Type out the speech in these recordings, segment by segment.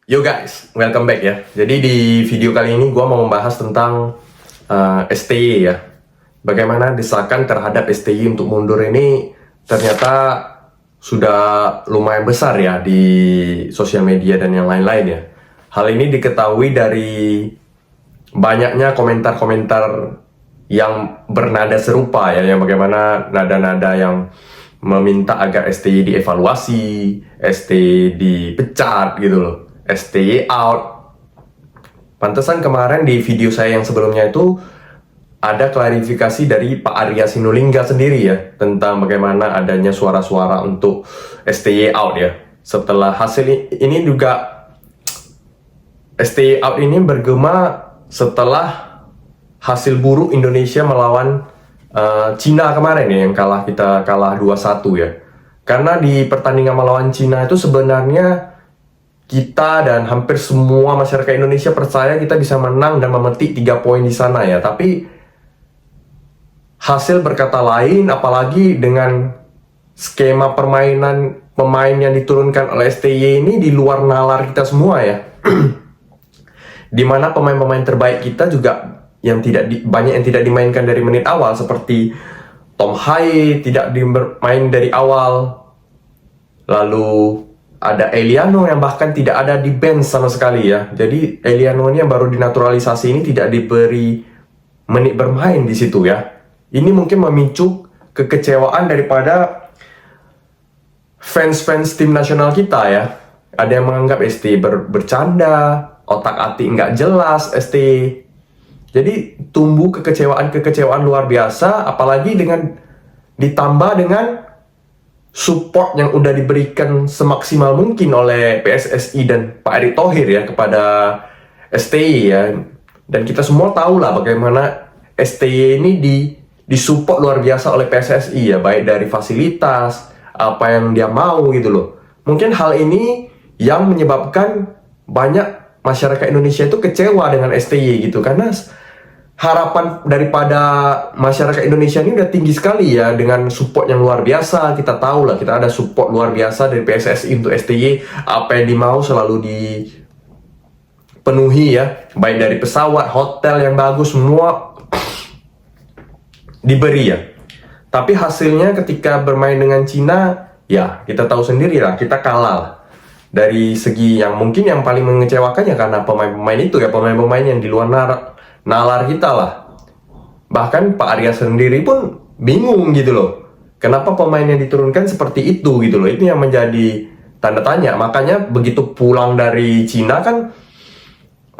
Yo guys, welcome back ya. Jadi di video kali ini gue mau membahas tentang STY ya. Bagaimana desakan terhadap STY untuk mundur ini ternyata sudah lumayan besar ya di sosial media dan yang lain-lain ya. Hal ini diketahui dari banyaknya komentar-komentar yang bernada serupa ya, yang bagaimana nada-nada yang meminta agar STY dievaluasi, STY dipecat gitu loh. STY out. Pantesan kemarin di video saya yang sebelumnya itu ada klarifikasi dari Pak Arya Sinulinga sendiri ya, tentang bagaimana adanya suara-suara untuk STY out ya. Setelah hasil ini juga, STY out ini bergema setelah hasil buruk Indonesia melawan Cina kemarin ya, yang kita kalah 2-1 ya. Karena di pertandingan melawan Cina itu sebenarnya kita dan hampir semua masyarakat Indonesia percaya kita bisa menang dan memetik 3 poin di sana ya. Tapi hasil berkata lain, apalagi dengan skema permainan pemain yang diturunkan oleh STY ini di luar nalar kita semua ya. Dimana pemain-pemain terbaik kita juga yang banyak yang tidak dimainkan dari menit awal, seperti Tom Haye tidak dimain dari awal. Lalu ada Eliano yang bahkan tidak ada di bench sama sekali ya. Jadi Eliano ini yang baru dinaturalisasi ini tidak diberi menit bermain di situ ya. Ini mungkin memicu kekecewaan daripada fans-fans tim nasional kita ya. Ada yang menganggap STY bercanda, otak-atik nggak jelas STY. Jadi tumbuh kekecewaan luar biasa, apalagi ditambah dengan support yang udah diberikan semaksimal mungkin oleh PSSI dan Pak Erick Thohir ya kepada STY ya. Dan kita semua tahu lah bagaimana STY ini disupport luar biasa oleh PSSI ya, baik dari fasilitas, apa yang dia mau gitu loh. Mungkin hal ini yang menyebabkan banyak masyarakat Indonesia itu kecewa dengan STY gitu, karena harapan daripada masyarakat Indonesia ini udah tinggi sekali ya, dengan support yang luar biasa. Kita tahu lah, kita ada support luar biasa dari PSSI untuk STY. Apa yang dimau selalu dipenuhi ya, baik dari pesawat, hotel yang bagus, semua diberi ya. Tapi hasilnya ketika bermain dengan Cina, ya kita tahu sendiri lah, kita kalah. Dari segi yang mungkin yang paling mengecewakan ya karena pemain-pemain itu ya, pemain-pemain yang di luar nalar kita lah. Bahkan Pak Arya sendiri pun bingung gitu loh, kenapa pemain yang diturunkan seperti itu gitu loh. Itu yang menjadi tanda tanya. Makanya begitu pulang dari Cina kan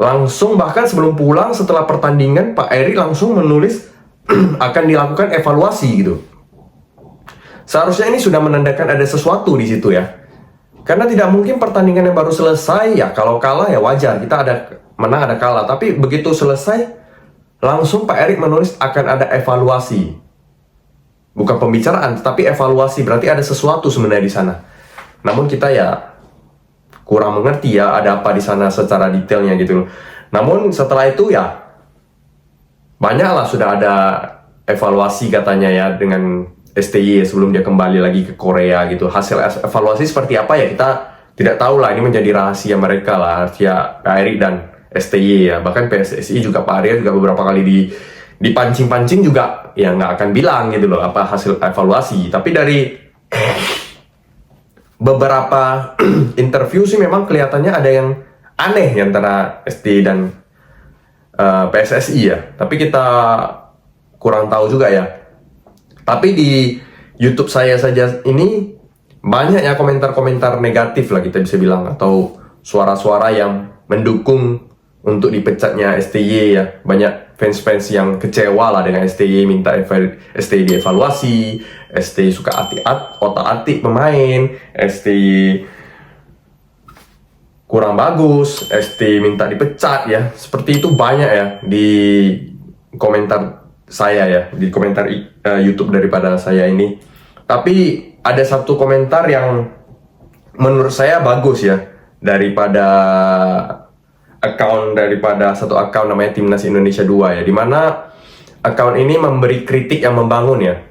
langsung, bahkan sebelum pulang setelah pertandingan, Pak Erick langsung menulis akan dilakukan evaluasi gitu. Seharusnya ini sudah menandakan ada sesuatu di situ ya. Karena tidak mungkin pertandingan yang baru selesai ya, kalau kalah ya wajar, kita ada menang ada kalah. Tapi begitu selesai langsung Pak Erick menulis akan ada evaluasi. Bukan pembicaraan, tetapi evaluasi. Berarti ada sesuatu sebenarnya di sana. Namun kita ya kurang mengerti ya ada apa di sana secara detailnya gitu loh. Namun setelah itu ya banyaklah sudah ada evaluasi katanya ya dengan STY sebelum dia kembali lagi ke Korea gitu. Hasil evaluasi seperti apa ya kita tidak tahu lah. Ini menjadi rahasia mereka lah, rahasia Pak Erick dan STY ya. Bahkan PSSI juga, Pak Arya juga beberapa kali dipancing-pancing juga ya nggak akan bilang gitu loh apa hasil evaluasi. Tapi dari beberapa interview sih memang kelihatannya ada yang aneh antara STY dan PSSI ya. Tapi kita kurang tahu juga ya. Tapi di YouTube saya saja ini banyak ya komentar-komentar negatif lah kita bisa bilang, atau suara-suara yang mendukung untuk dipecatnya STY ya. Banyak fans-fans yang kecewa lah dengan STY, minta STY dievaluasi, STY suka otak-atik pemain, STY kurang bagus, STY minta dipecat ya. Seperti itu banyak ya di komentar saya ya, di komentar YouTube daripada saya ini. Tapi ada satu komentar yang menurut saya bagus ya, daripada satu account namanya Timnas Indonesia 2 ya, dimana account ini memberi kritik yang membangun ya,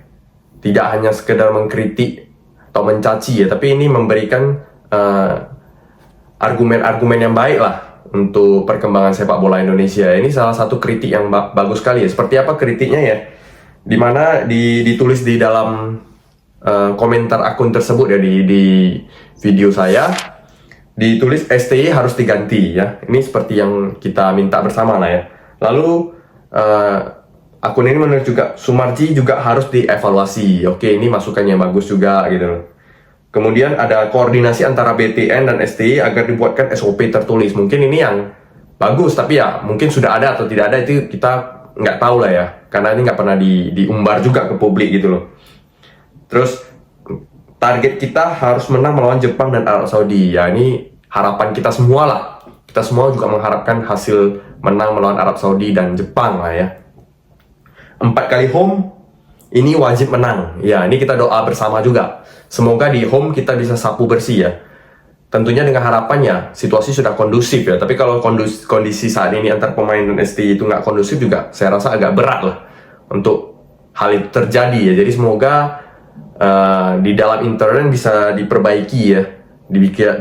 tidak hanya sekedar mengkritik atau mencaci ya, tapi ini memberikan argumen-argumen yang baik lah untuk perkembangan sepak bola Indonesia. Ini salah satu kritik yang bagus sekali ya. Seperti apa kritiknya ya? Dimana ditulis di dalam komentar akun tersebut ya, di video saya ditulis STY harus diganti ya. Ini seperti yang kita minta bersama lah ya. Lalu akun ini menulis juga Sumarji juga harus dievaluasi. Oke, ini masukannya bagus juga gitu loh. Kemudian ada koordinasi antara BTN dan STY agar dibuatkan SOP tertulis. Mungkin ini yang bagus, tapi ya mungkin sudah ada atau tidak ada itu kita nggak tahu lah ya. Karena ini nggak pernah diumbar juga ke publik gitu loh. Terus target kita harus menang melawan Jepang dan Arab Saudi. Ya ini harapan kita semua lah. Kita semua juga mengharapkan hasil menang melawan Arab Saudi dan Jepang lah ya. 4 kali home, ini wajib menang. Ya ini kita doa bersama juga. Semoga di home kita bisa sapu bersih ya. Tentunya dengan harapannya situasi sudah kondusif ya. Tapi kalau kondisi saat ini antar pemain dan STY itu nggak kondusif juga, saya rasa agak berat lah untuk hal itu terjadi ya. Jadi semoga di dalam intern bisa diperbaiki ya,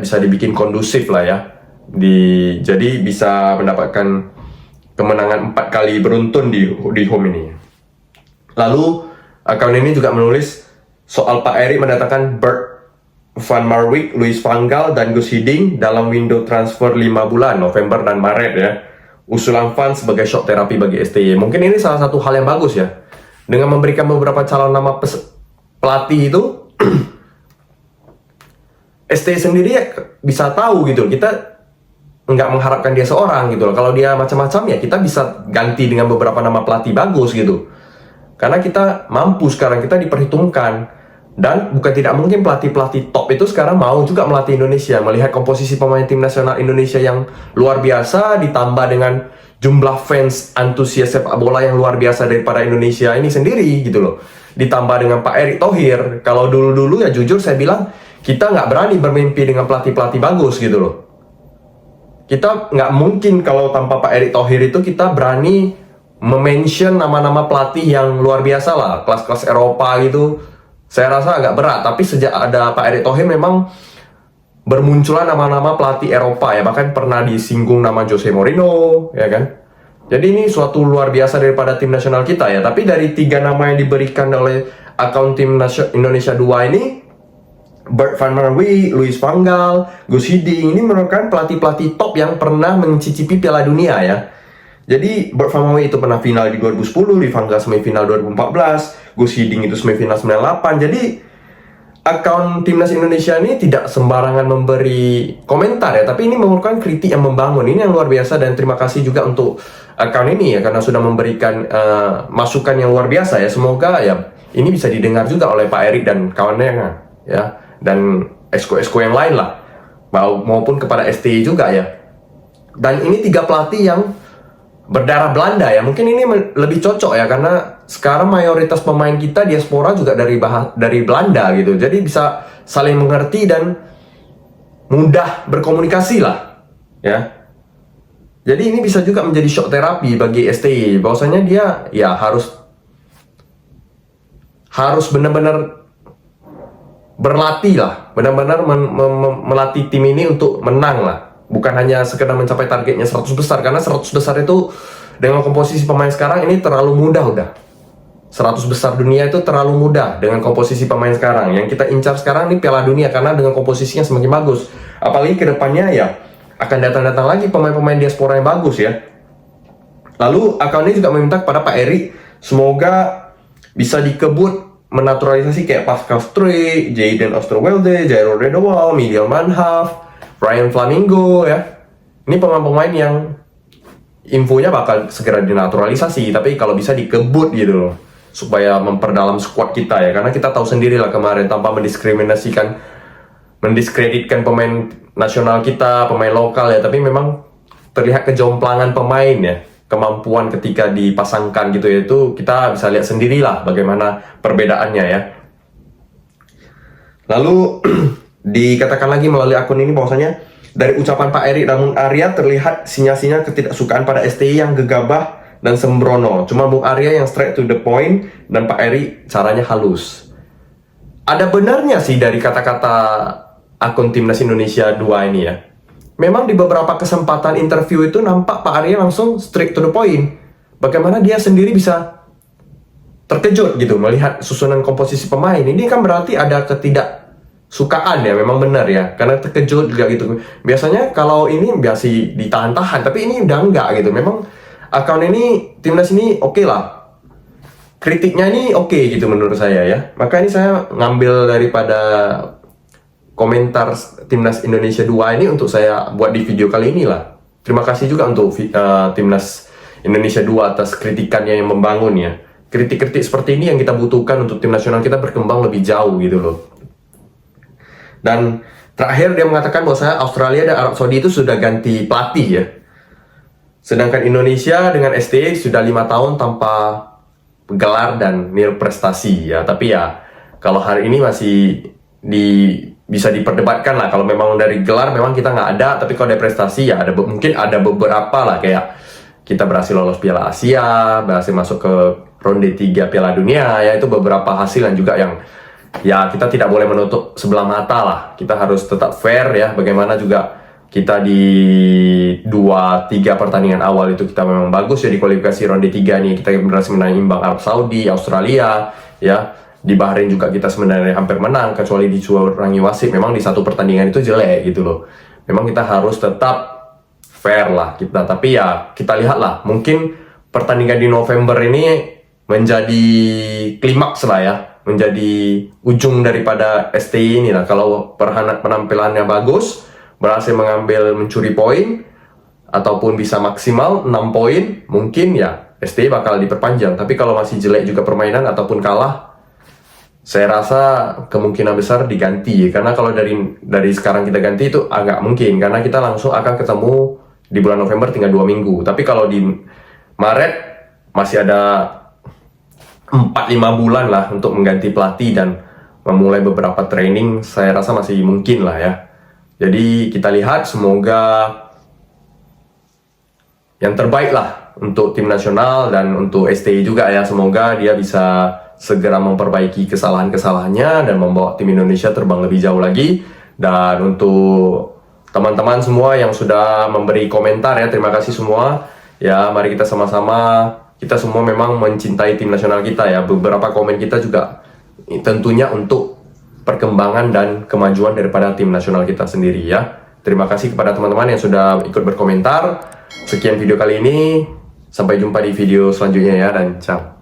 bisa dibikin kondusif lah ya. Jadi bisa mendapatkan kemenangan 4 kali beruntun di home ini. Lalu akun ini juga menulis soal Pak Erik mendatangkan Bert Van Marwijk, Louis van Gaal, dan Guus Hiddink dalam window transfer 5 bulan, November dan Maret ya. Usulan Van sebagai shock terapi bagi STY. Mungkin ini salah satu hal yang bagus ya. Dengan memberikan beberapa calon nama pelatih itu, STY sendiri ya bisa tahu gitu. Kita nggak mengharapkan dia seorang gitu loh. Kalau dia macam-macam ya kita bisa ganti dengan beberapa nama pelatih bagus gitu. Karena kita mampu sekarang, kita diperhitungkan. Dan bukan tidak mungkin pelatih-pelatih top itu sekarang mau juga melatih Indonesia. Melihat komposisi pemain tim nasional Indonesia yang luar biasa, ditambah dengan jumlah fans antusias sepak bola yang luar biasa daripada Indonesia ini sendiri gitu loh. Ditambah dengan Pak Erick Thohir. Kalau dulu-dulu ya jujur saya bilang, kita nggak berani bermimpi dengan pelatih-pelatih bagus gitu loh. Kita nggak mungkin kalau tanpa Pak Erick Thohir itu kita berani mention nama-nama pelatih yang luar biasa lah, kelas-kelas Eropa gitu. Saya rasa agak berat, tapi sejak ada Pak Erick Thohir memang bermunculan nama-nama pelatih Eropa ya, bahkan pernah disinggung nama Jose Mourinho ya kan. Jadi ini suatu luar biasa daripada tim nasional kita ya. Tapi dari 3 nama yang diberikan oleh akun tim Indonesia 2 ini, Bert Van Marwijk, Louis van Gaal, Guus Hiddink ini merupakan pelatih-pelatih top yang pernah mencicipi Piala Dunia ya. Jadi Bert Van Marwijk itu pernah final di 2010, Louis van Gaal semifinal 2014, Guus Hiddink itu semifinal 98. Jadi akun timnas Indonesia ini tidak sembarangan memberi komentar ya, tapi ini merupakan kritik yang membangun. Ini yang luar biasa dan terima kasih juga untuk akun ini ya, karena sudah memberikan masukan yang luar biasa ya. Semoga ya ini bisa didengar juga oleh Pak Erik dan kawannya ya, dan esko-esko yang lain lah, maupun kepada STY juga ya. Dan ini 3 pelatih yang berdarah Belanda ya, mungkin ini lebih cocok ya, karena sekarang mayoritas pemain kita diaspora juga dari Belanda gitu, jadi bisa saling mengerti dan mudah berkomunikasi lah ya. Jadi ini bisa juga menjadi shock terapi bagi STY, bahwasanya dia ya harus benar-benar berlatih lah, benar-benar melatih tim ini untuk menang lah. Bukan hanya sekedar mencapai targetnya 100 besar, karena 100 besar itu dengan komposisi pemain sekarang ini terlalu mudah udah. 100 besar dunia itu terlalu mudah dengan komposisi pemain sekarang. Yang kita incar sekarang ini Piala Dunia, karena dengan komposisinya semakin bagus. Apalagi kedepannya ya akan datang-datang lagi pemain-pemain diaspora yang bagus ya. Lalu akun ini juga meminta kepada Pak Erik, semoga bisa dikebut menaturalisasi kayak Pascal Struijk, Jayden Oosterwolde, Jairo Redowal, Miguel Manhaf, Ryan Flamingo ya. Ini pemain-pemain yang infonya bakal segera dinaturalisasi, tapi kalau bisa dikebut gitu loh, supaya memperdalam squad kita ya. Karena kita tahu sendiri lah kemarin, tanpa mendiskreditkan pemain nasional kita, pemain lokal ya, tapi memang terlihat kejomplangan pemain ya, kemampuan ketika dipasangkan gitu ya, itu kita bisa lihat sendirilah bagaimana perbedaannya ya. Lalu dikatakan lagi melalui akun ini bahwasanya dari ucapan Pak Erik dan Bung Arya terlihat sinyal-sinyal ketidaksukaan pada STY yang gegabah dan sembrono. Cuma Bung Arya yang straight to the point dan Pak Erik caranya halus. Ada benarnya sih dari kata-kata akun timnas Indonesia 2 ini ya. memang di beberapa kesempatan interview itu nampak Pak Arya langsung straight to the point. Bagaimana dia sendiri bisa terkejut gitu melihat susunan komposisi pemain. Ini kan berarti ada ketidaksukaan ya, memang benar ya, karena terkejut juga gitu. Biasanya kalau ini biasa ditahan-tahan, tapi ini udah enggak gitu. Memang account ini, timnas ini oke lah. Kritiknya ini oke gitu menurut saya ya. Maka ini saya ngambil daripada komentar timnas Indonesia 2 ini untuk saya buat di video kali ini lah. Terima kasih juga untuk timnas Indonesia 2 atas kritikannya yang membangun ya. Kritik-kritik seperti ini yang kita butuhkan untuk tim nasional kita berkembang lebih jauh gitu loh. Dan terakhir dia mengatakan bahwa Australia dan Arab Saudi itu sudah ganti pelatih ya. Sedangkan Indonesia dengan STI sudah 5 tahun tanpa gelar dan nil prestasi ya. Tapi ya kalau hari ini masih bisa diperdebatkan lah. Kalau memang dari gelar memang kita nggak ada, tapi kalau dari prestasi ya mungkin ada beberapa lah, kayak kita berhasil lolos Piala Asia, berhasil masuk ke ronde 3 Piala Dunia ya, itu beberapa hasil yang juga yang ya kita tidak boleh menutup sebelah mata lah. Kita harus tetap fair ya. Bagaimana juga kita di 2-3 pertandingan awal itu kita memang bagus ya di kualifikasi ronde 3 nih, kita berhasil menang imbang Arab Saudi, Australia ya. Di Bahrain juga kita sebenarnya hampir menang, kecuali dicurangi wasit. Memang di satu pertandingan itu jelek gitu loh. Memang kita harus tetap fair lah kita. Tapi ya kita lihat lah, mungkin pertandingan di November ini menjadi klimaks lah ya, menjadi ujung daripada STI ini lah. Kalau penampilannya bagus, berhasil mencuri poin, ataupun bisa maksimal 6 poin, mungkin ya STI bakal diperpanjang. Tapi kalau masih jelek juga permainan ataupun kalah, saya rasa kemungkinan besar diganti. Karena kalau dari sekarang kita ganti itu agak mungkin, karena kita langsung akan ketemu di bulan November tinggal 2 minggu. Tapi kalau di Maret masih ada 4-5 bulan lah untuk mengganti pelatih dan memulai beberapa training. Saya rasa masih mungkin lah ya. Jadi kita lihat, semoga yang terbaik lah untuk tim nasional dan untuk STI juga ya. Semoga dia bisa segera memperbaiki kesalahan-kesalahannya dan membawa tim Indonesia terbang lebih jauh lagi. Dan untuk teman-teman semua yang sudah memberi komentar ya, terima kasih semua ya. Mari kita sama-sama, kita semua memang mencintai tim nasional kita ya. Beberapa komen kita juga tentunya untuk perkembangan dan kemajuan daripada tim nasional kita sendiri ya. Terima kasih kepada teman-teman yang sudah ikut berkomentar. Sekian video kali ini, sampai jumpa di video selanjutnya ya, dan ciao.